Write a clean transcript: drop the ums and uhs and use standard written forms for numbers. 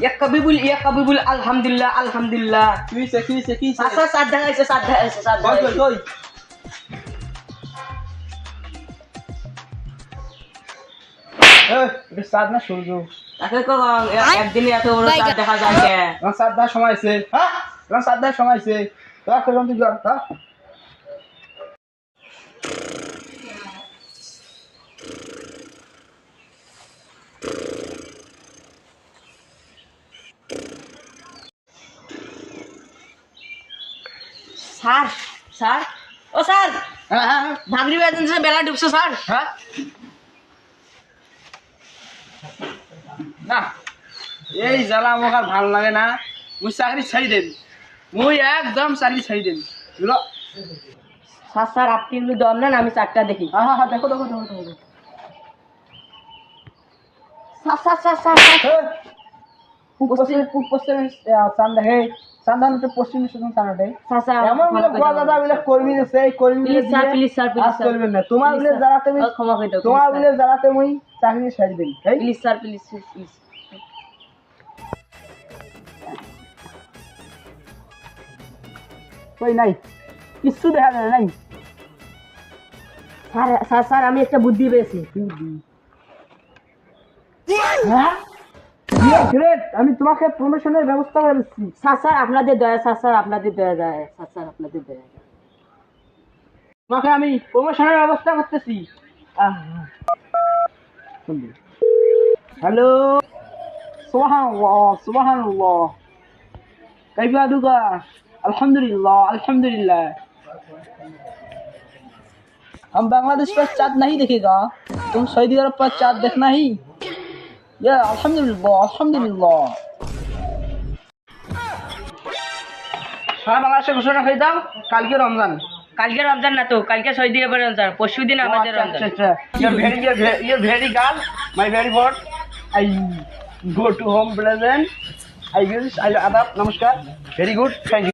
ইয়া কবিবুল আলহামদুলিল্লাহ আলহামদুলিল্লাহ। কি আচ্ছা সাদা আছে কই এটা সাদ না সূর্য তাকে কম একদিনে এত বড় চাঁদ দেখা যায় কে? আমার সাদ দেওয়ার সময় আছে হ্যাঁ আমার সাদ দেওয়ার সময় আছে তোরা করলাম তুই হ্যাঁ স্যার স্যার ও স্যার হ্যাঁ হ্যাঁ ভাগরি বেতন বেলা ডুবছে স্যার। হ্যাঁ না এই জ্বালা আমাকে আর ভালো লাগে না মুই চাকরি ছাড়ি দেন মুই একদম চাকরি ছাড়ি দেন বুঝলো স্যার স্যার আপনি একটু দম নেন আমি চারটা দেখি। হ্যাঁ হ্যাঁ দেখো sir sir sir sir sir পশ্চিমে চান্দা হে চান্দা হচ্ছে পশ্চিমে শুধু চান্দাটা স্যার স্যার এমন বলে বড় দাদা বলে কর্মী আছে এই কর্মী please sir please sir please sir করবেন না তোমার বলে জ্বালাতে আমি ক্ষমা করে দাও তোমার বলে জ্বালাতে মুই চাকরি ছাড়ি দেন তাই প্লিজ স্যার প্লিজ প্লিজ। কই নাই কিছু দেখা যায় নাই স্যার স্যার স্যার আমি একটা বুদ্ধি পেয়েছি। হ্যাঁ গ্রেট আমি তোমাকে প্রমোশনের ব্যবস্থা করে দিচ্ছি স্যার স্যার আপনাদের দয়া স্যার স্যার আপনাদের দয়া দয়া স্যার স্যার আপনাদের দয়া। তোমাকে আমি প্রমোশনের ব্যবস্থা করতেছি হ্যালো সুবহানাল্লাহ कैफा दुगा अल्हम्दुलिल्लाह हम बांग्लादेश पर चाँद नहीं देखेगा तुम सऊदी अरब पर चाँद देखना ही या अल्हम्दुलिल्लाह সারা বাংলাদেশে ঘোষণা করে দাও কালকে রমজান কালকে রমজান না তো কালকে সৌদি আরবের রমজান পরশু দিন আমাদের Ramzan. you're very girl my very bored I go to home present I use I adab namaskar very good thank you